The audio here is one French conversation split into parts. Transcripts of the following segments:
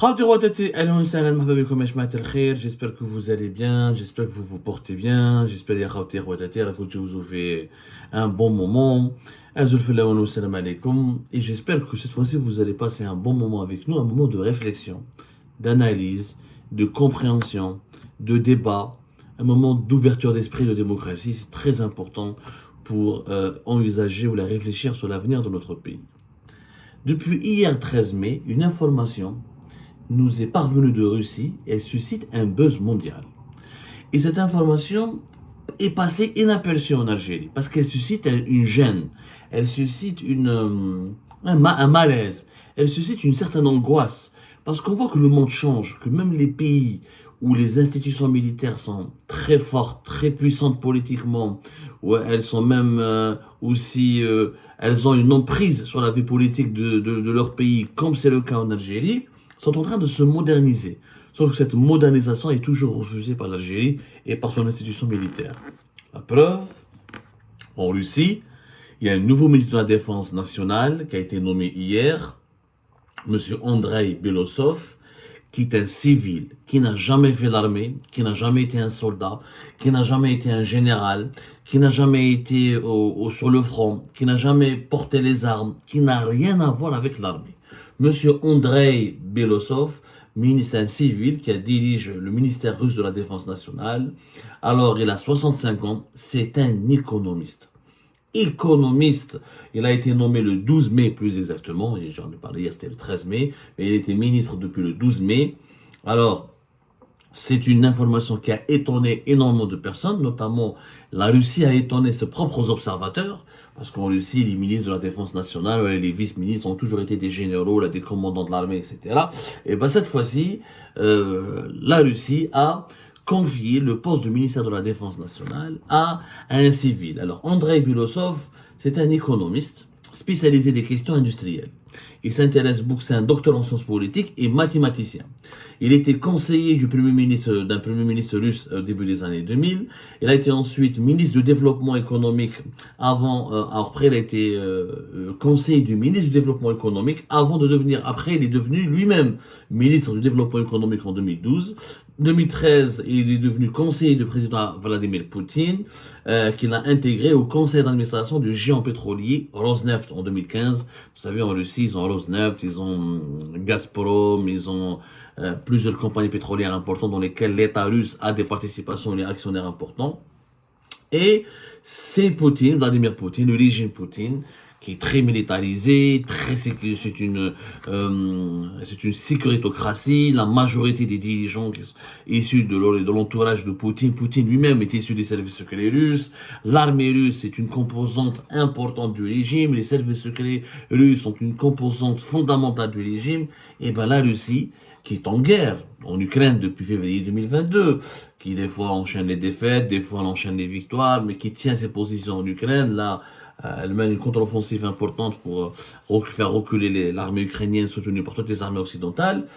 J'espère que vous allez bien, j'espère que vous vous portez bien, j'espère que vous avez un bon moment. Et j'espère que cette fois-ci vous allez passer un bon moment avec nous, un moment de réflexion, d'analyse, de compréhension, de débat, un moment d'ouverture d'esprit de démocratie. C'est très important pour envisager ou la réfléchir sur l'avenir de notre pays. Depuis hier 13 mai, une information nous est parvenue de Russie et elle suscite un buzz mondial. Et cette information est passée inaperçue en Algérie parce qu'elle suscite une gêne, elle suscite un malaise, elle suscite une certaine angoisse parce qu'on voit que le monde change, que même les pays où les institutions militaires sont très fortes, très puissantes politiquement, où elles sont même elles ont une emprise sur la vie politique de leur pays, comme c'est le cas en Algérie, sont en train de se moderniser. Sauf que cette modernisation est toujours refusée par l'Algérie et par son institution militaire. La preuve, en Russie, il y a un nouveau ministre de la Défense nationale qui a été nommé hier, M. Andrei Belosov, qui est un civil, qui n'a jamais fait l'armée, qui n'a jamais été un soldat, qui n'a jamais été un général, qui n'a jamais été sur le front, qui n'a jamais porté les armes, qui n'a rien à voir avec l'armée. Monsieur Andrei Belosov, ministre civil qui dirige le ministère russe de la Défense nationale. Alors, il a 65 ans, c'est un économiste. Économiste, il a été nommé le 12 mai plus exactement, j'en ai parlé hier, c'était le 13 mai, mais il était ministre depuis le 12 mai. Alors, c'est une information qui a étonné énormément de personnes, notamment la Russie a étonné ses propres observateurs, parce qu'en Russie, les ministres de la Défense nationale, les vice-ministres ont toujours été des généraux, des commandants de l'armée, etc. Et ben cette fois-ci, la Russie a confié le poste du ministère de la Défense nationale à un civil. Alors, Andrei Belosov, c'est un économiste spécialisé des questions industrielles. Il s'intéresse beaucoup, c'est un docteur en sciences politiques et mathématicien. Il était conseiller d'un premier ministre russe au début des années 2000. Il a été ensuite ministre du développement économique après il a été conseiller du ministre du développement économique après il est devenu lui-même ministre du développement économique en 2012. 2013, il est devenu conseiller du président Vladimir Poutine, qu'il a intégré au conseil d'administration du géant pétrolier Rosneft en 2015. Vous savez, en Russie, ils ont Rosneft, ils ont Gazprom, ils ont plusieurs compagnies pétrolières importantes dans lesquelles l'État russe a des participations et des actionnaires importants. Et c'est Poutine, Vladimir Poutine, le régime Poutine, qui est très militarisé, c'est une sécuritocratie. La majorité des dirigeants issus de l'entourage de Poutine, Poutine lui-même est issu des services secrets russes. L'armée russe est une composante importante du régime. Les services secrets russes sont une composante fondamentale du régime. Et ben la Russie, qui est en guerre en Ukraine depuis février 2022, qui des fois enchaîne les défaites, des fois enchaîne les victoires, mais qui tient ses positions en Ukraine, là, elle mène une contre-offensive importante pour faire reculer l'armée ukrainienne soutenue par toutes les armées occidentales.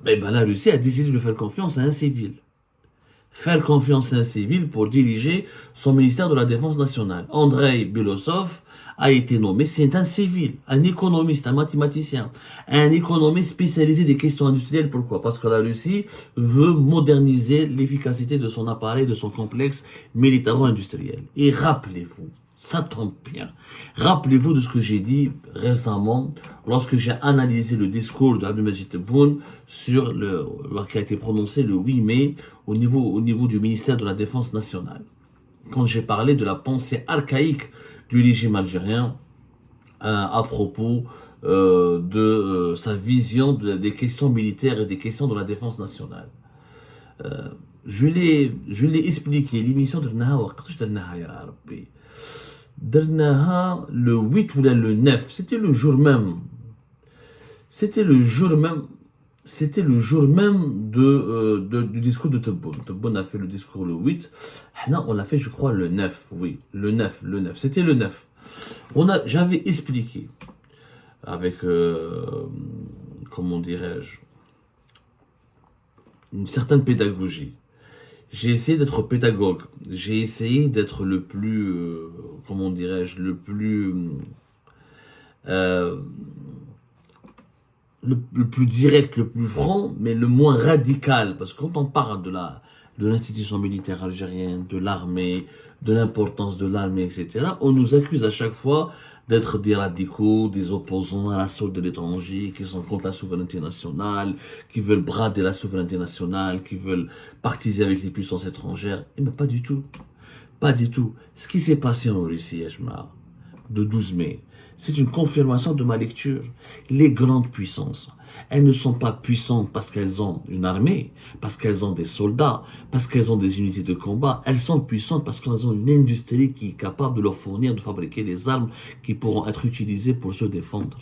Et ben la Russie a décidé de faire confiance à un civil. Faire confiance à un civil pour diriger son ministère de la Défense nationale. Andrei Belosov a été nommé, c'est un civil, un économiste, un mathématicien, un économiste spécialisé des questions industrielles. Pourquoi? Parce que la Russie veut moderniser l'efficacité de son appareil, de son complexe militaro-industriel. Et rappelez-vous, ça tombe bien. Rappelez-vous de ce que j'ai dit récemment lorsque j'ai analysé le discours d'Abdelmajid Tebboune qui a été prononcé le 8 mai au niveau du ministère de la Défense nationale. Quand j'ai parlé de la pensée archaïque du régime algérien à propos de sa vision des questions militaires et des questions de la défense nationale. Je l'ai expliqué, l'émission de درناها le 8 ou le 9, c'était le jour même. C'était le jour même du discours de Tebboune. Tebboune a fait le discours le 8. On l'a fait, je crois, le 9. Oui, le 9. C'était le 9. J'avais expliqué avec, comment dirais-je, une certaine pédagogie. J'ai essayé d'être pédagogue. J'ai essayé d'être le plus, comment dirais-je, le plus direct, le plus franc, mais le moins radical. Parce que quand on parle de l'institution militaire algérienne, de l'armée, de l'importance de l'armée, etc., on nous accuse à chaque fois d'être des radicaux, des opposants à l'assaut de l'étranger, qui sont contre la souveraineté nationale, qui veulent brader la souveraineté nationale, qui veulent partiser avec les puissances étrangères. Mais pas du tout. Pas du tout. Ce qui s'est passé en Russie, Ejma, de 12 mai, c'est une confirmation de ma lecture. Les grandes puissances, elles ne sont pas puissantes parce qu'elles ont une armée, parce qu'elles ont des soldats, parce qu'elles ont des unités de combat. Elles sont puissantes parce qu'elles ont une industrie qui est capable de leur fournir, de fabriquer des armes qui pourront être utilisées pour se défendre.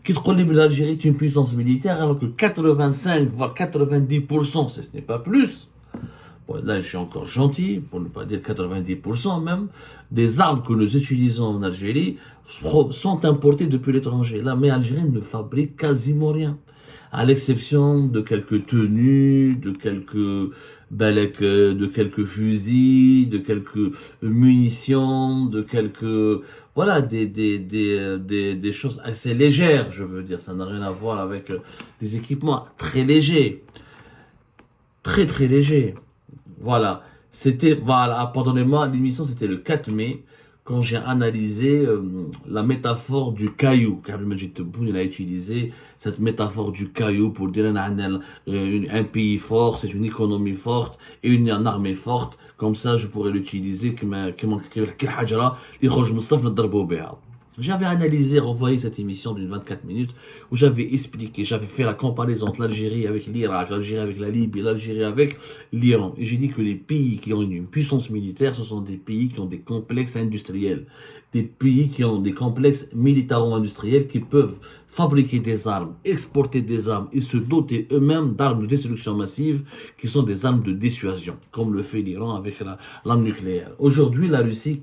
L'Algérie est une puissance militaire alors que 85 voire 90%, ce n'est pas plus. Bon, là, je suis encore gentil, pour ne pas dire 90% même, des armes que nous utilisons en Algérie sont importées depuis l'étranger. L'armée algérienne ne fabrique quasiment rien, à l'exception de quelques tenues, de quelques de quelques fusils, de quelques munitions, de quelques voilà des choses assez légères, je veux dire. Ça n'a rien à voir avec des équipements très légers, très très légers. Voilà, voilà, pardonnez-moi, l'émission c'était le 4 mai, quand j'ai analysé la métaphore du caillou. Kabel Majid Tebboune, il a utilisé cette métaphore du caillou pour dire un pays fort, c'est une économie forte et une armée forte. Comme ça, je pourrais l'utiliser comme الحجرة اللي يخرج من الصف نضربوا بها. J'avais analysé, renvoyé cette émission d'une 24 minutes où j'avais expliqué, j'avais fait la comparaison entre l'Algérie avec l'Irak, l'Algérie avec la Libye, l'Algérie avec l'Iran. Et j'ai dit que les pays qui ont une puissance militaire, ce sont des pays qui ont des complexes industriels. Des pays qui ont des complexes militaro-industriels qui peuvent fabriquer des armes, exporter des armes et se doter eux-mêmes d'armes de destruction massive qui sont des armes de dissuasion, comme le fait l'Iran avec l'arme nucléaire. Aujourd'hui, la Russie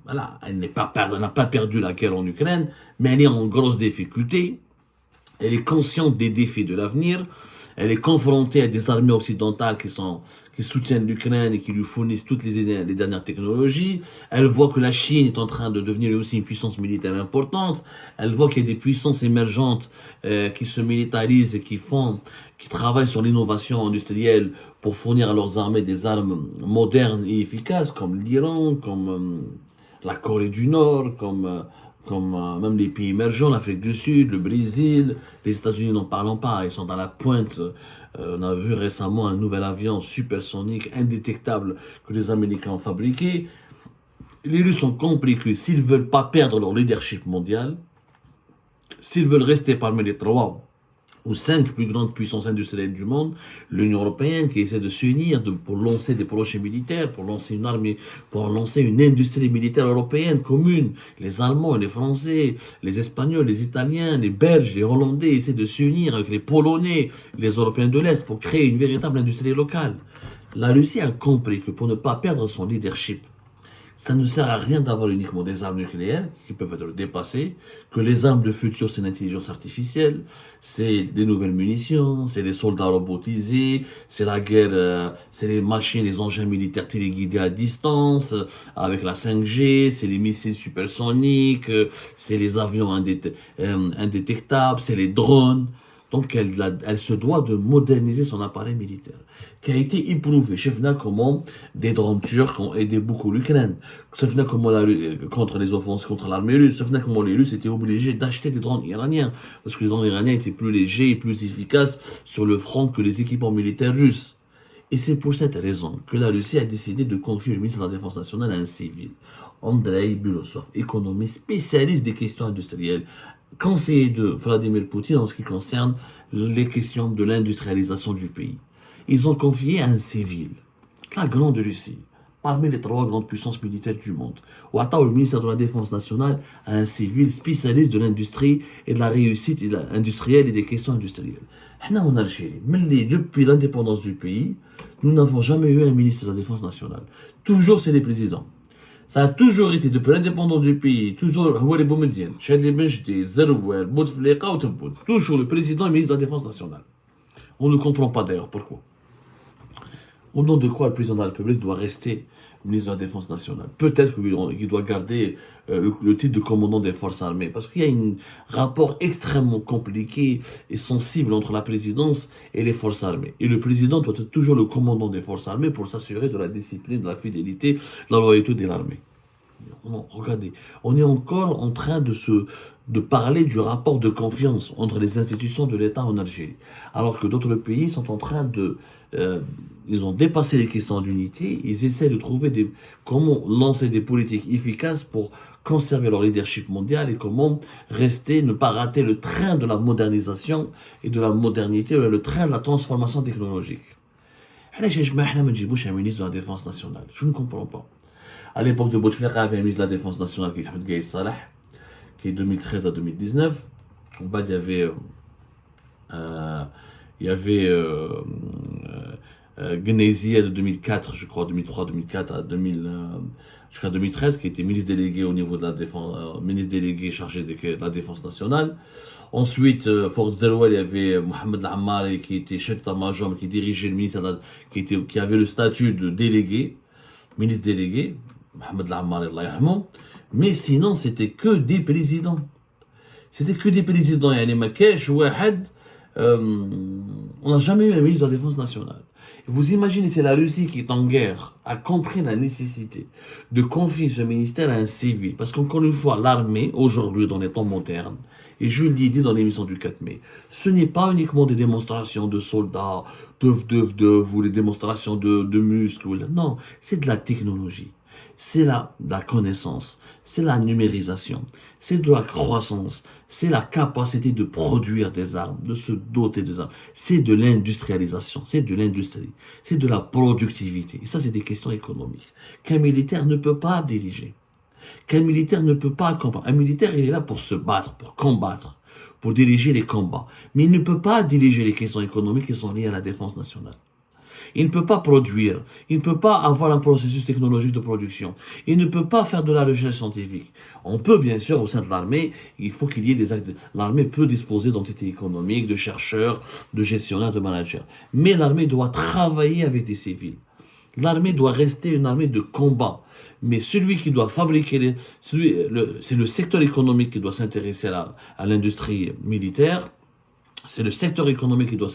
voilà, elle n'a pas perdu la guerre en Ukraine, mais elle est en grosse difficulté. Elle est consciente des défis de l'avenir. Elle est confrontée à des armées occidentales qui soutiennent l'Ukraine et qui lui fournissent toutes les dernières technologies. Elle voit que la Chine est en train de devenir aussi une puissance militaire importante. Elle voit qu'il y a des puissances émergentes qui se militarisent et qui travaillent sur l'innovation industrielle pour fournir à leurs armées des armes modernes et efficaces, comme l'Iran, comme la Corée du Nord, comme même les pays émergents, l'Afrique du Sud, le Brésil, les États-Unis n'en parlons pas, ils sont dans la pointe. On a vu récemment un nouvel avion supersonique, indétectable, que les Américains ont fabriqué. Les Russes ont compris que s'ils ne veulent pas perdre leur leadership mondial, s'ils veulent rester parmi les 3 ou 5 plus grandes puissances industrielles du monde, l'Union européenne qui essaie de s'unir pour lancer des projets militaires, pour lancer une armée, pour lancer une industrie militaire européenne commune. Les Allemands, les Français, les Espagnols, les Italiens, les Belges, les Hollandais essaient de s'unir avec les Polonais, les Européens de l'Est pour créer une véritable industrie locale. La Russie a compris que pour ne pas perdre son leadership, ça ne sert à rien d'avoir uniquement des armes nucléaires qui peuvent être dépassées, que les armes de futur, c'est l'intelligence artificielle, c'est des nouvelles munitions, c'est des soldats robotisés, c'est la guerre, c'est les machines, les engins militaires téléguidés à distance, avec la 5G, c'est les missiles supersoniques, c'est les avions indétectables, c'est les drones. Donc elle se doit de moderniser son appareil militaire, qui a été éprouvé. Chefna comment des drones turcs ont aidé beaucoup l'Ukraine. Chefna comment contre les offenses contre l'armée russe. Chefna comment les Russes étaient obligés d'acheter des drones iraniens, parce que les drones iraniens étaient plus légers et plus efficaces sur le front que les équipements militaires russes. Et c'est pour cette raison que la Russie a décidé de confier le ministre de la Défense nationale à un civil, Andrei Bulosov, économiste spécialiste des questions industrielles, conseiller de Vladimir Poutine en ce qui concerne les questions de l'industrialisation du pays. Ils ont confié à un civil, la Grande Russie, parmi les 3 grandes puissances militaires du monde, ou à le ministère de la Défense nationale à un civil spécialiste de l'industrie et de la réussite industrielle et des questions industrielles. Nous, en Algérie, depuis l'indépendance du pays, nous n'avons jamais eu un ministre de la Défense nationale. Toujours, c'est les présidents. Ça a toujours été, depuis l'indépendance du pays, toujours, toujours le président et le ministre de la Défense nationale. On ne comprend pas d'ailleurs pourquoi. Au nom de quoi le président de la République doit rester ministre de la Défense nationale. Peut-être qu'il doit garder le titre de commandant des forces armées, parce qu'il y a un rapport extrêmement compliqué et sensible entre la présidence et les forces armées. Et le président doit être toujours le commandant des forces armées pour s'assurer de la discipline, de la fidélité, de la loyauté de l'armée. Non, regardez, on est encore en train de parler du rapport de confiance entre les institutions de l'État en Algérie, alors que d'autres pays sont en train ils ont dépassé les questions d'unité, ils essaient de trouver comment lancer des politiques efficaces pour conserver leur leadership mondial et comment ne pas rater le train de la modernisation et de la modernité, le train de la transformation technologique. علاش يا جماعه احنا ما نجيبوش un ministre de la Défense nationale? Je ne comprends pas. À l'époque de Bouteflika, il y avait un ministre de la Défense nationale qui est Ahmed Gaïs Salah, qui est 2013 à 2019. En bas, il y avait Gnezia de 2004, je crois, 2003-2004 à 2000, jusqu'à 2013, qui était ministre délégué au niveau de la défense, ministre délégué chargé de la défense nationale. Ensuite, Fort Zerouel, il y avait Mohamed Al-Ammari, qui était chef d'état-major, qui dirigeait le ministère, qui avait le statut de délégué, ministre délégué, Mohamed Al-Ammari, Allah yarhamou. Mais sinon, c'était que des présidents. C'était que des présidents. Yani Makesh, Wahed, on n'a jamais eu un ministre de la Défense nationale. Vous imaginez, c'est la Russie qui est en guerre, a compris la nécessité de confier ce ministère à un civil. Parce qu'encore une fois, l'armée, aujourd'hui, dans les temps modernes, et je l'ai dit dans l'émission du 4 mai, ce n'est pas uniquement des démonstrations de soldats, ou des démonstrations de muscles. Non, c'est de la technologie. C'est la connaissance, c'est la numérisation, c'est de la croissance, c'est la capacité de produire des armes, de se doter des armes, c'est de l'industrialisation, c'est de l'industrie, c'est de la productivité. Et ça, c'est des questions économiques qu'un militaire ne peut pas diriger, qu'un militaire ne peut pas comprendre. Un militaire, il est là pour se battre, pour combattre, pour diriger les combats. Mais il ne peut pas diriger les questions économiques qui sont liées à la défense nationale. Il ne peut pas produire, il ne peut pas avoir un processus technologique de production, il ne peut pas faire de la recherche scientifique. On peut bien sûr, au sein de l'armée, il faut qu'il y ait des actes. L'armée peut disposer d'entités économiques, de chercheurs, de gestionnaires, de managers. Mais l'armée doit travailler avec des civils. L'armée doit rester une armée de combat. Mais celui qui doit fabriquer, c'est le secteur économique qui doit s'intéresser à l'industrie militaire. C'est le secteur économique qui doit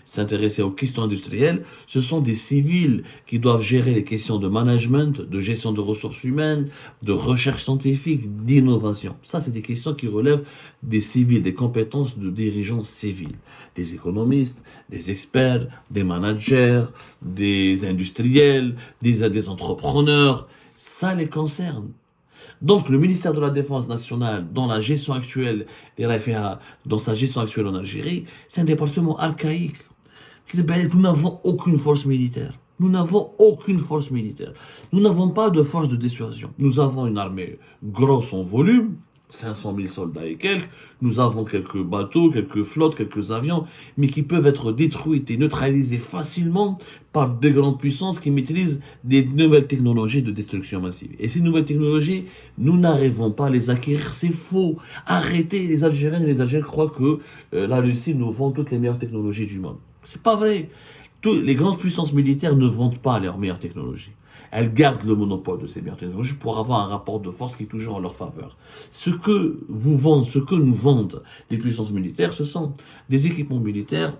s'intéresser aux questions industrielles. Ce sont des civils qui doivent gérer les questions de management, de gestion de ressources humaines, de recherche scientifique, d'innovation. Ça, c'est des questions qui relèvent des civils, des compétences de dirigeants civils. Des économistes, des experts, des managers, des industriels, des entrepreneurs. Ça les concerne. Donc, le ministère de la Défense nationale, dans la gestion actuelle des RFA, dans sa gestion actuelle en Algérie, c'est un département archaïque. Nous n'avons aucune force militaire. Nous n'avons aucune force militaire. Nous n'avons pas de force de dissuasion. Nous avons une armée grosse en volume, 500 000 soldats et quelques. Nous avons quelques bateaux, quelques flottes, quelques avions, mais qui peuvent être détruits et neutralisés facilement par de grandes puissances qui maîtrisent des nouvelles technologies de destruction massive. Et ces nouvelles technologies, nous n'arrivons pas à les acquérir. C'est faux. Arrêtez. Les Algériens et les Algériens croient que la Russie nous vend toutes les meilleures technologies du monde. C'est pas vrai. Les grandes puissances militaires ne vendent pas leurs meilleures technologies. Elles gardent le monopole de ces meilleures technologies pour avoir un rapport de force qui est toujours en leur faveur. Ce que nous vendent les puissances militaires, ce sont des équipements militaires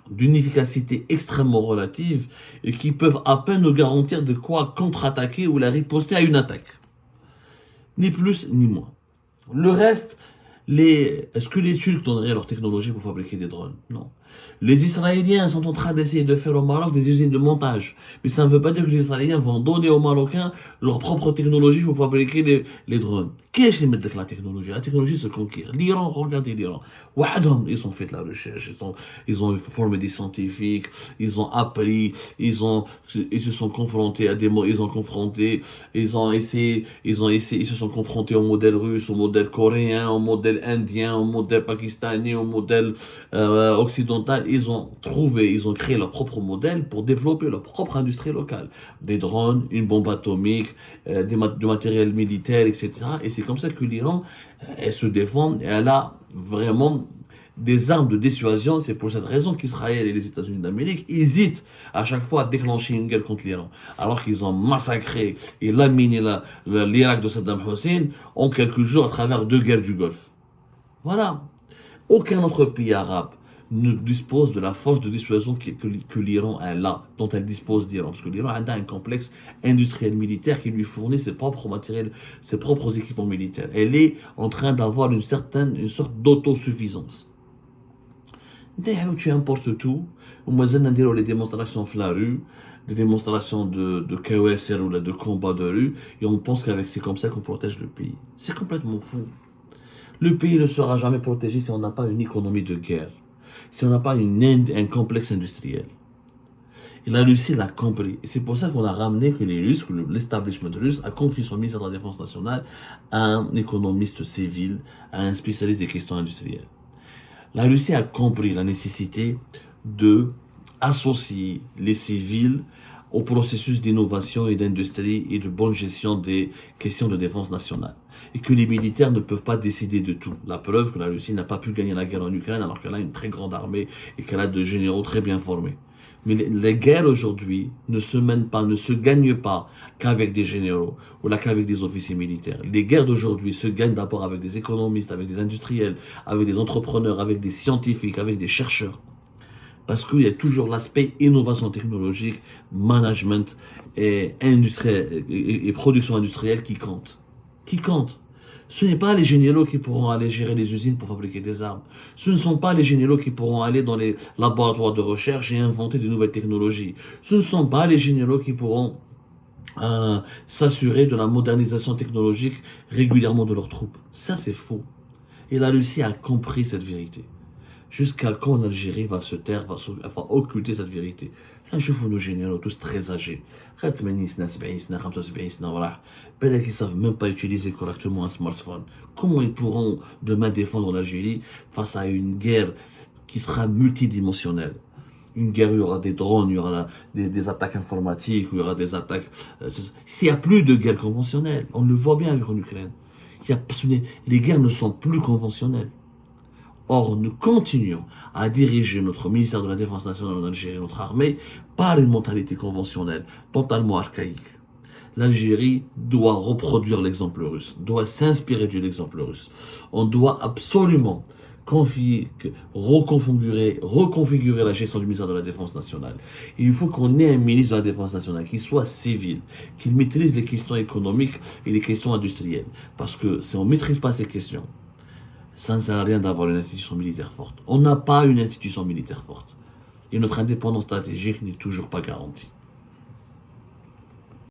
d'une efficacité extrêmement relative et qui peuvent à peine nous garantir de quoi contre-attaquer ou la riposter à une attaque. Ni plus ni moins. Le reste, est-ce que les Turcs donneraient leur technologie pour fabriquer des drones? Non. Les Israéliens sont en train d'essayer de faire au Maroc des usines de montage. Mais ça ne veut pas dire que les Israéliens vont donner aux Marocains leur propre technologie pour fabriquer les drones. Qu'est-ce qu'ils mettent avec la technologie? La technologie se conquiert. L'Iran, regardez l'Iran. Ils ont fait de la recherche, ils ont formé des scientifiques, ils ont appris, ils se sont confrontés à ils se sont confrontés au modèle russe, au modèle coréen, au modèle indien, au modèle pakistanais, au modèle occidental. Ils ont créé leur propre modèle pour développer leur propre industrie locale. Des drones, une bombe atomique, du matériel militaire, etc. Et c'est comme ça que l'Iran, elle se défend et elle a vraiment des armes de dissuasion. C'est pour cette raison qu'Israël et les États-Unis d'Amérique hésitent à chaque fois à déclencher une guerre contre l'Iran. Alors qu'ils ont massacré et laminé l'Irak de Saddam Hussein en quelques jours à travers 2 guerres du Golfe. Voilà. Aucun autre pays arabe ne dispose de la force de dissuasion que l'Iran a là, dont elle dispose d'Iran. Parce que l'Iran a un complexe industriel militaire qui lui fournit ses propres matériels, ses propres équipements militaires. Elle est en train d'avoir une sorte d'autosuffisance. Tu importes tout. Les démonstrations dans la rue, des démonstrations de KOSR ou de combat de rue, et on pense qu'avec c'est comme ça qu'on protège le pays. C'est complètement fou. Le pays ne sera jamais protégé si on n'a pas une économie de guerre, si on n'a pas un complexe industriel. Et la Russie l'a compris. Et c'est pour ça qu'on a ramené que les Russes, que l'establishment russe a confié son ministre de la Défense nationale à un économiste civil, à un spécialiste des questions industrielles. La Russie a compris la nécessité de associer les civils au processus d'innovation et d'industrie et de bonne gestion des questions de défense nationale. Et que les militaires ne peuvent pas décider de tout. La preuve que la Russie n'a pas pu gagner la guerre en Ukraine alors qu'elle a une très grande armée et qu'elle a de généraux très bien formés. Mais les guerres aujourd'hui ne se mènent pas, ne se gagnent pas qu'avec des généraux ou là qu'avec des officiers militaires. Les guerres d'aujourd'hui se gagnent d'abord avec des économistes, avec des industriels, avec des entrepreneurs, avec des scientifiques, avec des chercheurs. Parce qu'il y a toujours l'aspect innovation technologique, management et, et production industrielle qui compte. Qui compte. Ce n'est pas les généraux qui pourront aller gérer les usines pour fabriquer des armes. Ce ne sont pas les généraux qui pourront aller dans les laboratoires de recherche et inventer de nouvelles technologies. Ce ne sont pas les généraux qui pourront s'assurer de la modernisation technologique régulièrement de leurs troupes. Ça, c'est faux. Et la Russie a compris cette vérité. Jusqu'à quand l'Algérie va se taire, va occulter cette vérité. Là, je vois nos généraux tous très âgés. Peut-être qu'ils ne savent même pas utiliser correctement un smartphone. Comment ils pourront demain défendre l'Algérie face à une guerre qui sera multidimensionnelle? Une guerre où il y aura des drones, il y aura des attaques informatiques, où il y aura des attaques... S'il n'y a plus de guerre conventionnelle, on le voit bien avec l'Ukraine. Les guerres ne sont plus conventionnelles. Or, nous continuons à diriger notre ministère de la Défense nationale en Algérie, notre armée, par une mentalité conventionnelle, totalement archaïque. L'Algérie doit reproduire l'exemple russe, doit s'inspirer de l'exemple russe. On doit absolument reconfigurer la gestion du ministère de la Défense nationale. Et il faut qu'on ait un ministre de la Défense nationale qui soit civil, qui maîtrise les questions économiques et les questions industrielles. Parce que si on ne maîtrise pas ces questions, ça ne sert à rien d'avoir une institution militaire forte. On n'a pas une institution militaire forte. Et notre indépendance stratégique n'est toujours pas garantie.